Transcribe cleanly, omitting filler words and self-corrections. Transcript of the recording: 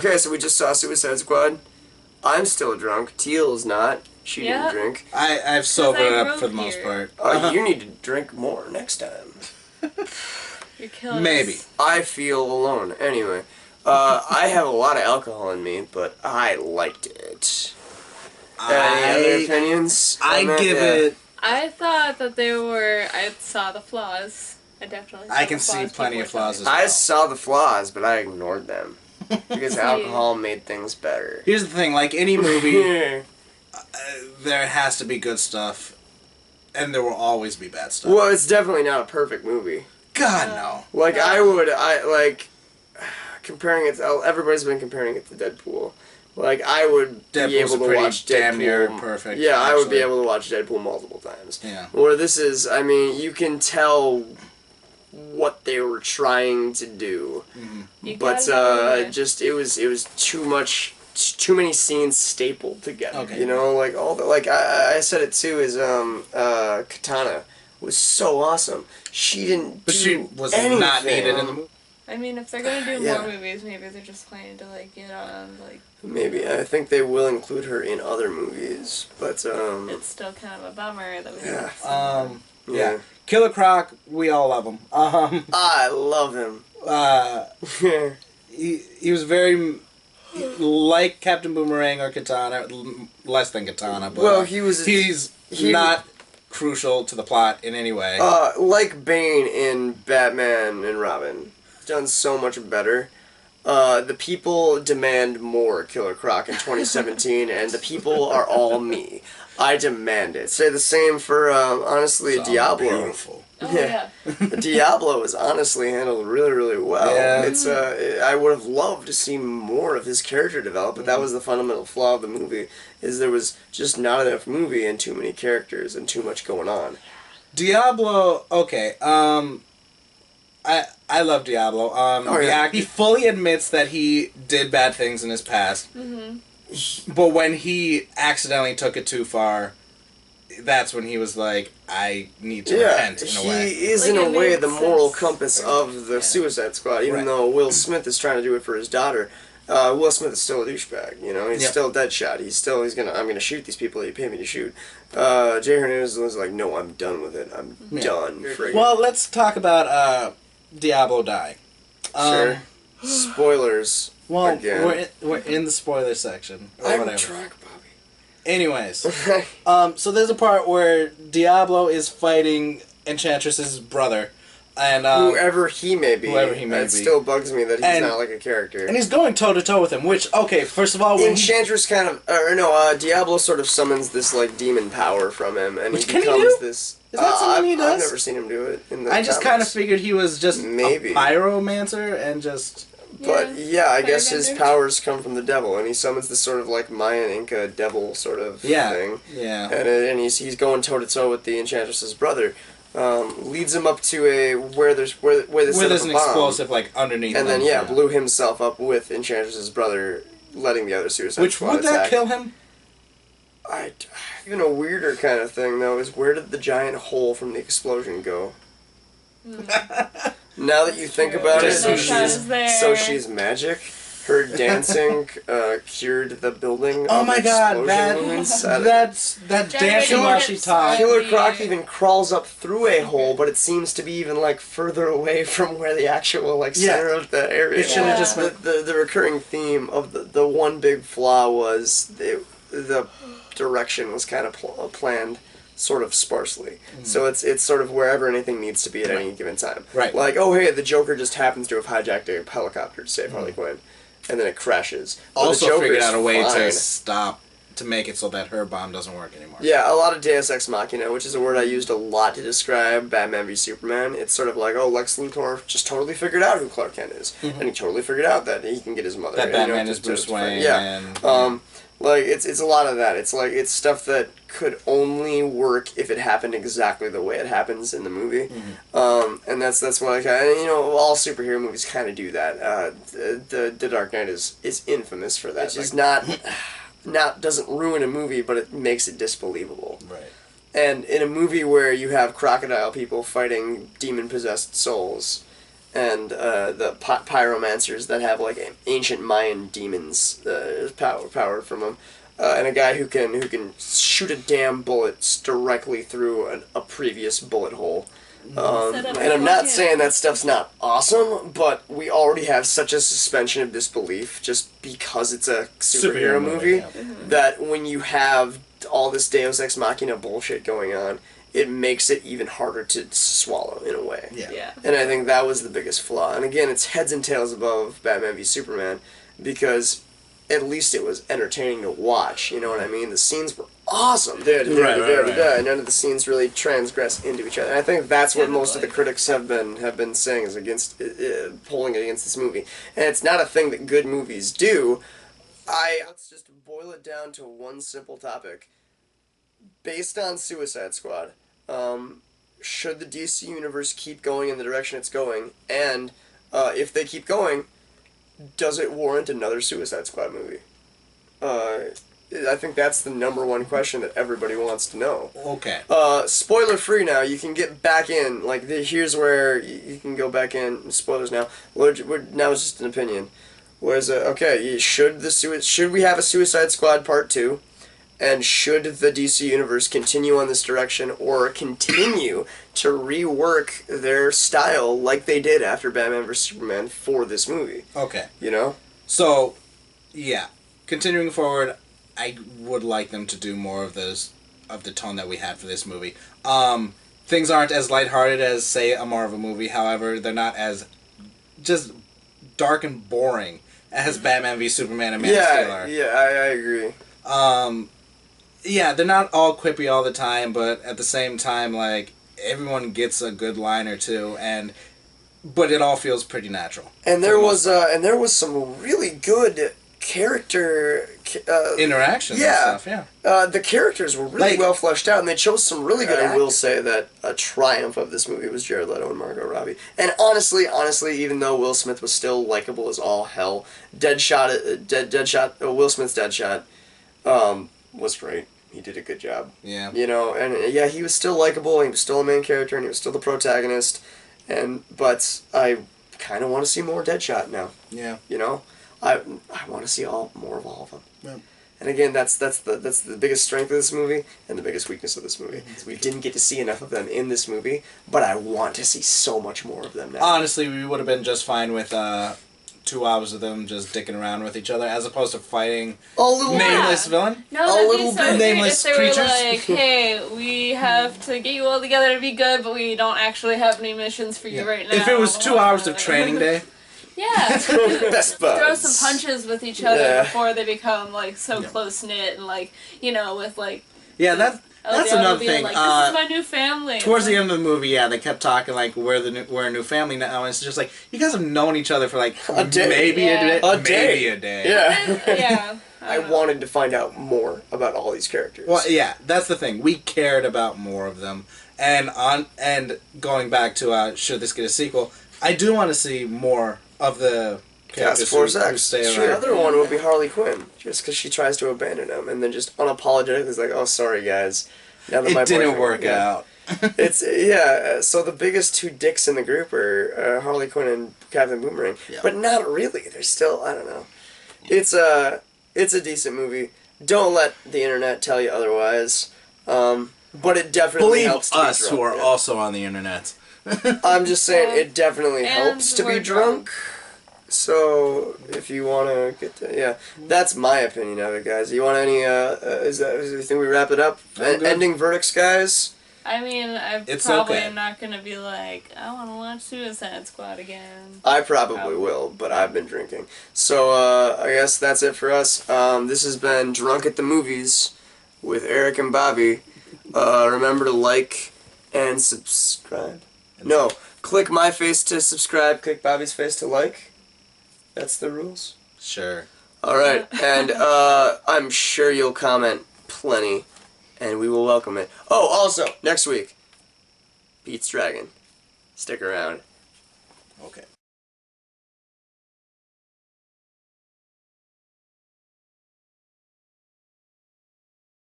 Okay, so we just saw Suicide Squad. I'm still drunk. Teal's not. She didn't drink. I've sobered up for the most part. You need to drink more next time. You're killing Maybe. us. I feel alone. Anyway, I have a lot of alcohol in me, but I liked it. Any other opinions? I give it... I thought that they were... I saw the flaws. I definitely saw I can the flaws see plenty of flaws as I well. saw the flaws, but I ignored them. Because alcohol made things better. Here's the thing, like any movie, there has to be good stuff, and there will always be bad stuff. Well, it's definitely not a perfect movie. God, no. Like, comparing it to, everybody's been comparing it to Deadpool. Like, I would be able to watch Deadpool. Damn near perfect. Yeah, I would be able to watch Deadpool multiple times. Yeah. Where this is, I mean, you can tell what they were trying to do. Mm-hmm. But, just, it was too much, too many scenes stapled together. Okay. You know, like, all the, like, I said it too, is, Katana was so awesome. She didn't But do she was anything. not needed in the movie. I mean, if they're gonna do more movies, maybe they're just planning to, like, get on, like... Maybe. I think they will include her in other movies, but, It's still kind of a bummer that we don't see yeah. Killer Croc, we all love him. I love him. He was very... like Captain Boomerang or Katana, less than Katana, but... Well, he's not crucial to the plot in any way. Like Bane in Batman and Robin. Done so much better. The people demand more Killer Croc in 2017, and the people are all me. I demand it. Say the same for, honestly, So Diablo. Beautiful. Oh, yeah. Diablo was honestly handled really, really well. Yeah. It's I would have loved to see more of his character develop, but that was the fundamental flaw of the movie, is there was just not enough movie and too many characters and too much going on. Diablo, okay, I love Diablo. He fully admits that he did bad things in his past. Mm-hmm. But when he accidentally took it too far, that's when he was like, I need to repent in a way. He is, like, in a way, the moral sense. compass of the Suicide Squad, even though Will Smith is trying to do it for his daughter. Will Smith is still a douchebag, you know? He's still Deadshot. I'm gonna shoot these people that you pay me to shoot. Jay Hernandez was like, no, I'm done with it. I'm done. Well, let's talk about Diablo Die. Sure. Spoilers. Well, again. we're in the spoiler section. Or I'm whatever. drunk, Bobby. Anyways, so there's a part where Diablo is fighting Enchantress's brother, and whoever he may be. It still bugs me that he's not like a character. And he's going toe to toe with him. Which, okay, first of all, when Enchantress Diablo sort of summons this like demon power from him, and he becomes this. Is that something he does? I've never seen him do it in the I just kind of figured he was just maybe a pyromancer and just. But I guess his powers come from the devil, and he summons this sort of like Mayan Inca devil sort of thing. Yeah. And he's going toe to toe with the Enchantress's brother. Leads him up to where there's an explosive like underneath. And then blew himself up with Enchantress's brother, letting the other Suicide Squad would that attack. kill him? Even a weirder kind of thing though is, where did the giant hole from the explosion go? Now that you think about it, so she's magic. Her dancing cured the building. Oh my god, that's dancing while she talks. Killer Croc even crawls up through a hole, but it seems to be even like further away from where the actual like center of the area. It should have just the recurring theme of the one big flaw was the direction was kind of planned sort of sparsely. So it's sort of wherever anything needs to be at any given time. Right. Like, oh hey, the Joker just happens to have hijacked a helicopter to save Harley Quinn, and then it crashes. But also figured out a way to make it so that her bomb doesn't work anymore. Yeah, a lot of Deus Ex Machina, which is a word I used a lot to describe Batman v Superman. It's sort of like, oh, Lex Luthor just totally figured out who Clark Kent is, and he totally figured out that he can get his mother. That Batman is Bruce Wayne. Like, it's a lot of that. It's like, it's stuff that could only work if it happened exactly the way it happens in the movie. And that's why, all superhero movies kind of do that. The Dark Knight is infamous for that. It's just doesn't ruin a movie, but it makes it disbelievable. Right. And in a movie where you have crocodile people fighting demon-possessed souls, and the pyromancers that have like ancient Mayan demons power from them, and a guy who can shoot a damn bullet directly through a previous bullet hole. And I'm not saying that stuff's not awesome, but we already have such a suspension of disbelief just because it's a superhero movie that when you have all this Deus Ex Machina bullshit going on, it makes it even harder to swallow in a way. Yeah. And I think that was the biggest flaw. And again, it's heads and tails above Batman v Superman because at least it was entertaining to watch. You know what I mean? The scenes were awesome. Right. None of the scenes really transgress into each other. And I think that's what most of the critics have been saying is against polling it against this movie. And it's not a thing that good movies do. Let's just boil it down to one simple topic. Based on Suicide Squad, should the DC universe keep going in the direction it's going? And if they keep going, does it warrant another Suicide Squad movie? I think that's the number one question that everybody wants to know. Okay. Spoiler free now. You can get back in. Like here's where you can go back in. Spoilers now. Now it's just an opinion. Should we have a Suicide Squad Part 2? And should the DC Universe continue on this direction or continue to rework their style like they did after Batman vs. Superman for this movie? Okay. You know? So, yeah. Continuing forward, I would like them to do more of the tone that we had for this movie. Things aren't as lighthearted as, say, a Marvel movie. However, they're not as just dark and boring as Batman v Superman and Man of Steel are. Yeah, I agree. Yeah, they're not all quippy all the time, but at the same time, like, everyone gets a good line or two, but it all feels pretty natural. And there was some really good character interactions and stuff, yeah. The characters were really well fleshed out, and they chose some really good actors. I will say that a triumph of this movie was Jared Leto and Margot Robbie. And honestly, even though Will Smith was still likable as all hell, Will Smith's Deadshot, was great. He did a good job. Yeah. You know, and he was still likable, he was still a main character, and he was still the protagonist, but I kind of want to see more Deadshot now. Yeah. You know? I want to see more of all of them. Yeah. And again, that's the biggest strength of this movie and the biggest weakness of this movie. We didn't get to see enough of them in this movie, but I want to see so much more of them now. Honestly, we would have been just fine with 2 hours of them just dicking around with each other, as opposed to fighting nameless villain. No, that'd little be so bit nameless if they creatures. were like, hey, we have to get you all together to be good, but we don't actually have any missions for you right now. If it was 2 hours of training day. Yeah. Best buds. Throw some punches with each other before they become like so close knit and like, you know, with like. Yeah, that's another thing. Like, this is my new family. Towards the end of the movie, they kept talking like we're a new family now, and it's just like you guys have known each other for like a day. maybe a day. Yeah. Yeah. I wanted to find out more about all these characters. Well, yeah, that's the thing. We cared about more of them, and going back to should this get a sequel, I do want to see more of the Task Force X. The other one would be Harley Quinn, just because she tries to abandon him, and then just unapologetically is like, "Oh, sorry guys." Now that it didn't work out. So the biggest two dicks in the group are Harley Quinn and Captain Boomerang, but not really. They're still, I don't know. It's a decent movie. Don't let the internet tell you otherwise. But it definitely helps to be drunk. Believe us who are also on the internet. I'm just saying, it definitely helps to be drunk. So, if you want to get to... that's my opinion of it, guys. You want any... is you think we wrap it up? Ending verdicts, guys? I mean, I probably am not going to be like, I want to watch Suicide Squad again. I probably will, but I've been drinking. So, I guess that's it for us. This has been Drunk at the Movies with Eric and Bobby. Remember to like and subscribe. No, click my face to subscribe, click Bobby's face to like. That's the rules? Sure. Alright, and I'm sure you'll comment plenty, and we will welcome it. Oh, also, next week, Pete's Dragon. Stick around. Okay.